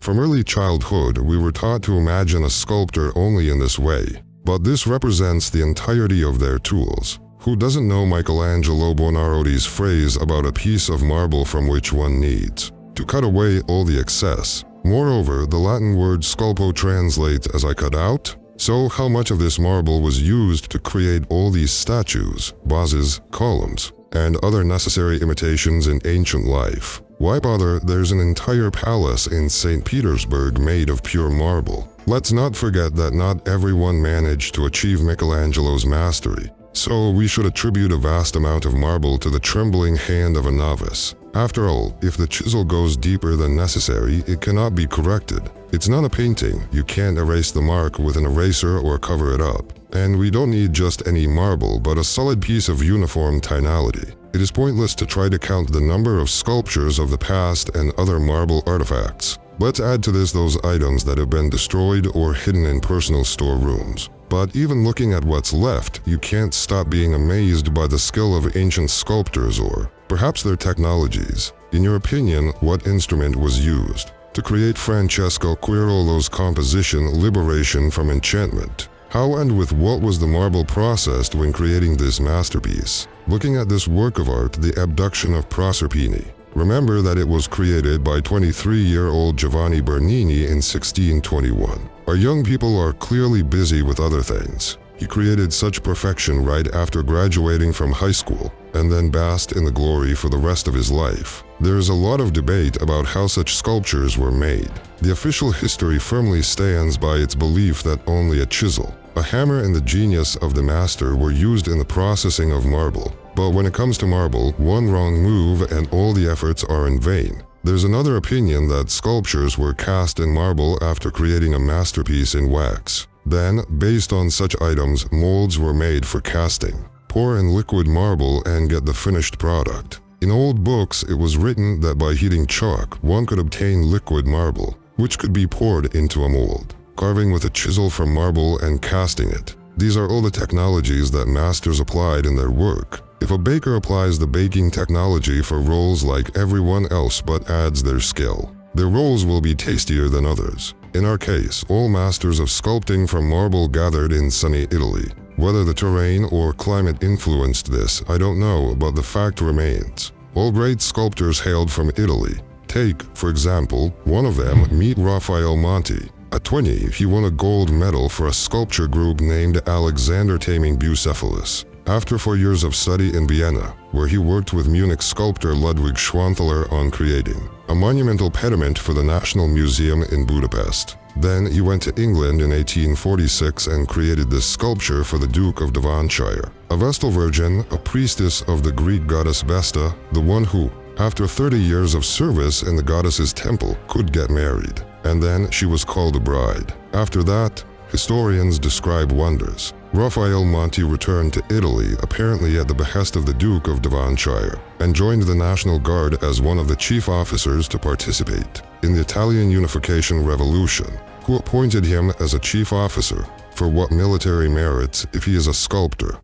From early childhood, we were taught to imagine a sculptor only in this way, but this represents the entirety of their tools. Who doesn't know Michelangelo Buonarroti's phrase about a piece of marble from which one needs to cut away all the excess? Moreover, the Latin word sculpo translates as I cut out. So how much of this marble was used to create all these statues, vases, columns, and other necessary imitations in ancient life? Why bother? There's an entire palace in St. Petersburg made of pure marble. Let's not forget that not everyone managed to achieve Michelangelo's mastery. So we should attribute a vast amount of marble to the trembling hand of a novice. After all, if the chisel goes deeper than necessary, it cannot be corrected. It's not a painting. You can't erase the mark with an eraser or cover it up. And we don't need just any marble, but a solid piece of uniform tonality. It is pointless to try to count the number of sculptures of the past and other marble artifacts. Let's add to this those items that have been destroyed or hidden in personal storerooms. But even looking at what's left, you can't stop being amazed by the skill of ancient sculptors or perhaps their technologies. In your opinion, what instrument was used to create Francesco Quirolo's composition Liberation from Enchantment? How and with what was the marble processed when creating this masterpiece? Looking at this work of art, the Abduction of Proserpine, remember that it was created by 23-year-old Giovanni Bernini in 1621. Our young people are clearly busy with other things. He created such perfection right after graduating from high school, and then basked in the glory for the rest of his life. There is a lot of debate about how such sculptures were made. The official history firmly stands by its belief that only a chisel, a hammer, and the genius of the master were used in the processing of marble. But when it comes to marble, one wrong move and all the efforts are in vain. There's another opinion that sculptures were cast in marble after creating a masterpiece in wax. Then, based on such items, molds were made for casting. Pour in liquid marble and get the finished product. In old books, it was written that by heating chalk, one could obtain liquid marble, which could be poured into a mold, carving with a chisel from marble and casting it. These are all the technologies that masters applied in their work. If a baker applies the baking technology for rolls like everyone else but adds their skill, their rolls will be tastier than others. In our case, all masters of sculpting from marble gathered in sunny Italy. Whether the terrain or climate influenced this, I don't know, but the fact remains. All great sculptors hailed from Italy. Take, for example, one of them, meet Raphael Monti. At 20, he won a gold medal for a sculpture group named Alexander Taming Bucephalus. After 4 years of study in Vienna, where he worked with Munich sculptor Ludwig Schwanthaler on creating a monumental pediment for the National Museum in Budapest. Then he went to England in 1846 and created this sculpture for the Duke of Devonshire, a Vestal Virgin, a priestess of the Greek goddess Vesta, the one who, after 30 years of service in the goddess's temple, could get married. And then she was called a bride. After that, historians describe wonders. Raphael Monti returned to Italy, apparently at the behest of the Duke of Devonshire, and joined the National Guard as one of the chief officers to participate in the Italian Unification Revolution, who appointed him as a chief officer. For what military merits if he is a sculptor?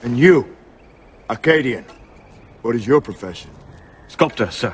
And you, Arcadian, what is your profession? Sculptor, sir.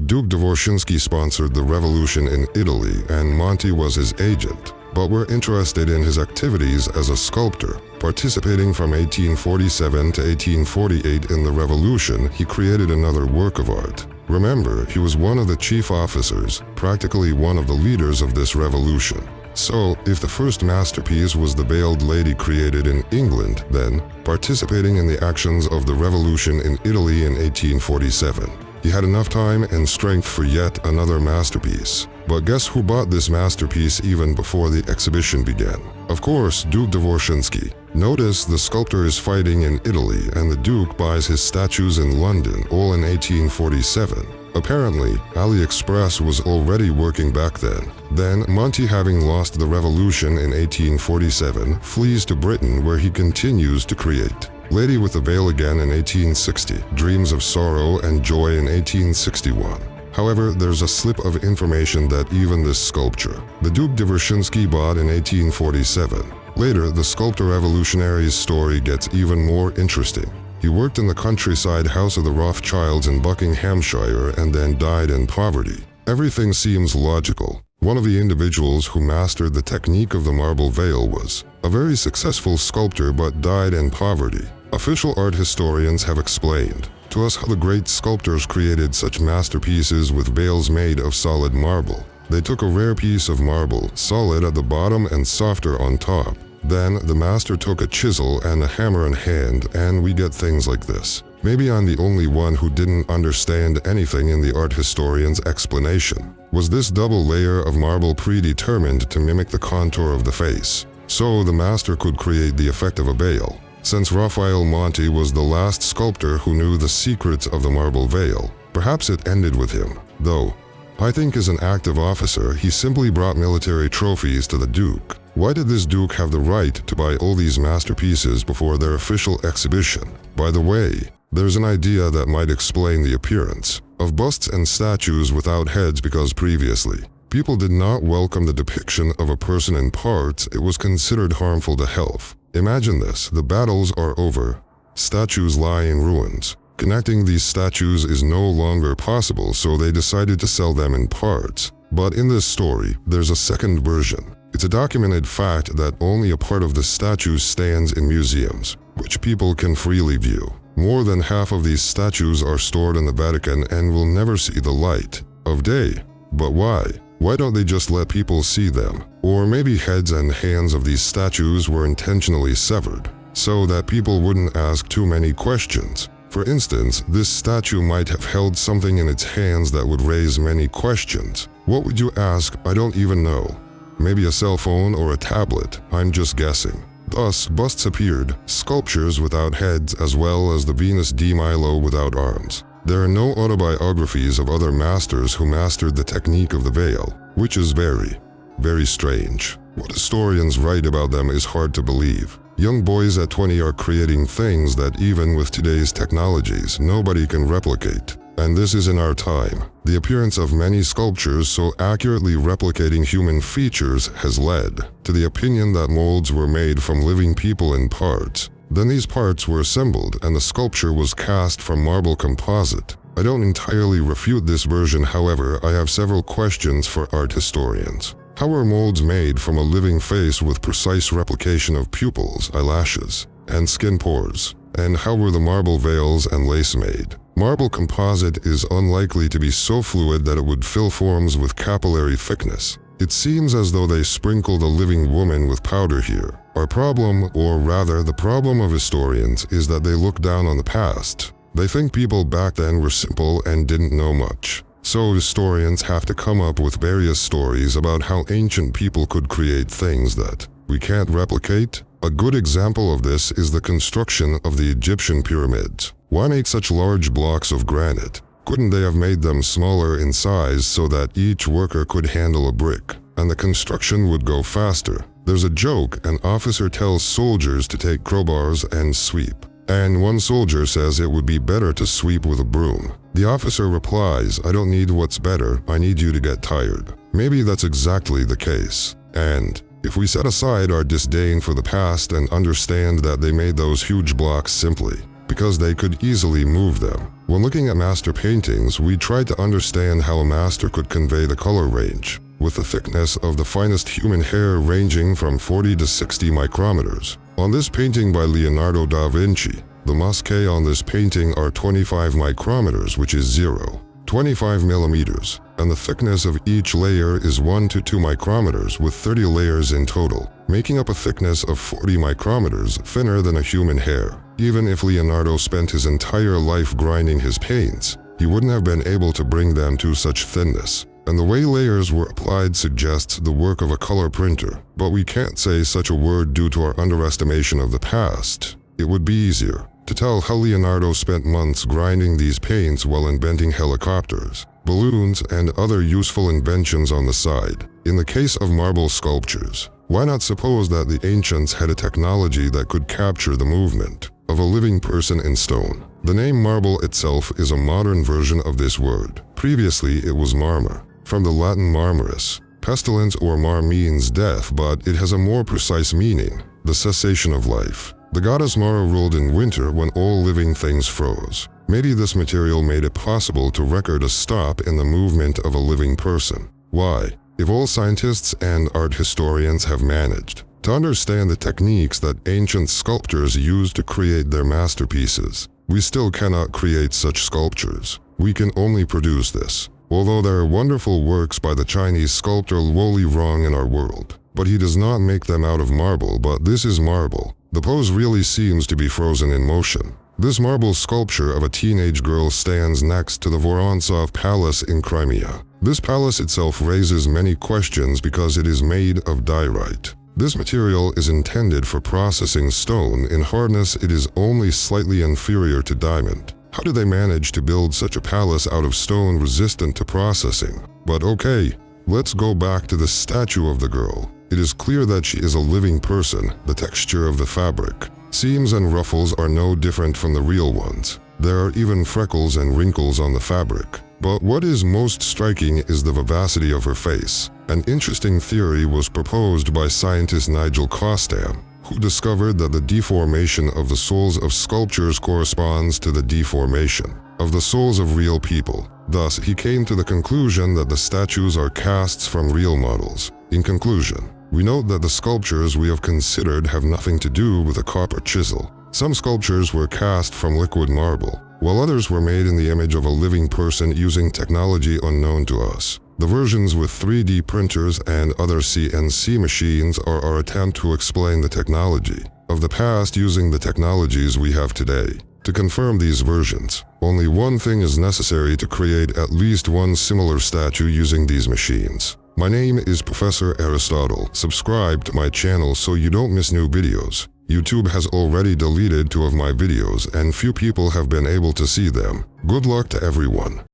Duke Dvorshinsky sponsored the revolution in Italy, and Monti was his agent. But we're interested in his activities as a sculptor. Participating from 1847 to 1848 in the revolution, he created another work of art. Remember, he was one of the chief officers, practically one of the leaders of this revolution. So, if the first masterpiece was the Veiled Lady created in England, then, participating in the actions of the revolution in Italy in 1847, he had enough time and strength for yet another masterpiece. But guess who bought this masterpiece even before the exhibition began? Of course, Duke Dvorshinsky. Notice the sculptor is fighting in Italy and the Duke buys his statues in London, all in 1847. Apparently, AliExpress was already working back then. Then, Monti, having lost the revolution in 1847, flees to Britain where he continues to create. Lady with the Veil again in 1860, Dreams of Sorrow and Joy in 1861. However, there's a slip of information that even this sculpture, the Duke Dvorshinsky bought in 1847. Later, the sculptor revolutionary's story gets even more interesting. He worked in the countryside house of the Rothschilds in Buckinghamshire and then died in poverty. Everything seems logical. One of the individuals who mastered the technique of the marble veil was a very successful sculptor but died in poverty. Official art historians have explained to us how the great sculptors created such masterpieces with veils made of solid marble. They took a rare piece of marble, solid at the bottom and softer on top. Then the master took a chisel and a hammer in hand, and we get things like this. Maybe I'm the only one who didn't understand anything in the art historian's explanation. Was this double layer of marble predetermined to mimic the contour of the face, so the master could create the effect of a veil? Since Raphael Monti was the last sculptor who knew the secrets of the marble veil, perhaps it ended with him. Though, I think as an active officer, he simply brought military trophies to the Duke. Why did this Duke have the right to buy all these masterpieces before their official exhibition? By the way, there's an idea that might explain the appearance of busts and statues without heads because previously, people did not welcome the depiction of a person in parts. It was considered harmful to health. Imagine this, the battles are over, statues lie in ruins. Connecting these statues is no longer possible, so they decided to sell them in parts. But in this story, there's a second version. It's a documented fact that only a part of the statue stands in museums, which people can freely view. More than half of these statues are stored in the Vatican and will never see the light of day. But why? Why don't they just let people see them? Or maybe heads and hands of these statues were intentionally severed, so that people wouldn't ask too many questions. For instance, this statue might have held something in its hands that would raise many questions. What would you ask? I don't even know. Maybe a cell phone or a tablet, I'm just guessing. Thus, busts appeared, sculptures without heads as well as the Venus de Milo without arms. There are no autobiographies of other masters who mastered the technique of the veil, which is very, very strange. What historians write about them is hard to believe. Young boys at 20 are creating things that even with today's technologies, nobody can replicate. And this is in our time. The appearance of many sculptures so accurately replicating human features has led to the opinion that molds were made from living people in parts. Then these parts were assembled and the sculpture was cast from marble composite. I don't entirely refute this version, however, I have several questions for art historians. How were molds made from a living face with precise replication of pupils, eyelashes, and skin pores? And how were the marble veils and lace made? Marble composite is unlikely to be so fluid that it would fill forms with capillary thickness. It seems as though they sprinkled a living woman with powder here. Our problem, or rather the problem of historians, is that they look down on the past. They think people back then were simple and didn't know much. So historians have to come up with various stories about how ancient people could create things that we can't replicate. A good example of this is the construction of the Egyptian pyramids. Why make such large blocks of granite? Couldn't they have made them smaller in size so that each worker could handle a brick, and the construction would go faster? There's a joke: an officer tells soldiers to take crowbars and sweep, and one soldier says it would be better to sweep with a broom. The officer replies, "I don't need what's better, I need you to get tired." Maybe that's exactly the case. And if we set aside our disdain for the past and understand that they made those huge blocks simply because they could easily move them. When looking at master paintings, we tried to understand how a master could convey the color range, with the thickness of the finest human hair ranging from 40 to 60 micrometers. On this painting by Leonardo da Vinci, the muscae on this painting are 25 micrometers, which is 0.25 millimeters, and the thickness of each layer is 1 to 2 micrometers with 30 layers in total, making up a thickness of 40 micrometers, thinner than a human hair. Even if Leonardo spent his entire life grinding his paints, he wouldn't have been able to bring them to such thinness. And the way layers were applied suggests the work of a color printer. But we can't say such a word due to our underestimation of the past. It would be easier to tell how Leonardo spent months grinding these paints while inventing helicopters, balloons, and other useful inventions on the side. In the case of marble sculptures, why not suppose that the ancients had a technology that could capture the movement of a living person in stone? The name marble itself is a modern version of this word. Previously, it was marmor, from the Latin marmoris. Pestilence or mar means death, but it has a more precise meaning: the cessation of life. The goddess Mara ruled in winter when all living things froze. Maybe this material made it possible to record a stop in the movement of a living person. Why? If all scientists and art historians have managed to understand the techniques that ancient sculptors used to create their masterpieces, we still cannot create such sculptures. We can only produce this. Although there are wonderful works by the Chinese sculptor Luo Li in our world, but he does not make them out of marble, but this is marble. The pose really seems to be frozen in motion. This marble sculpture of a teenage girl stands next to the Vorontsov Palace in Crimea. This palace itself raises many questions because it is made of diorite. This material is intended for processing stone. In hardness, it is only slightly inferior to diamond. How do they manage to build such a palace out of stone resistant to processing? But okay, let's go back to the statue of the girl. It is clear that she is a living person. The texture of the fabric, seams and ruffles are no different from the real ones. There are even freckles and wrinkles on the fabric. But what is most striking is the vivacity of her face. An interesting theory was proposed by scientist Nigel Costam, who discovered that the deformation of the souls of sculptures corresponds to the deformation of the souls of real people. Thus, he came to the conclusion that the statues are casts from real models. In conclusion, we note that the sculptures we have considered have nothing to do with a copper chisel. Some sculptures were cast from liquid marble, while others were made in the image of a living person using technology unknown to us. The versions with 3D printers and other CNC machines are our attempt to explain the technology of the past using the technologies we have today. To confirm these versions, only one thing is necessary to create at least one similar statue using these machines. My name is Professor Aristotle. Subscribe to my channel so you don't miss new videos. YouTube has already deleted 2 of my videos and few people have been able to see them. Good luck to everyone.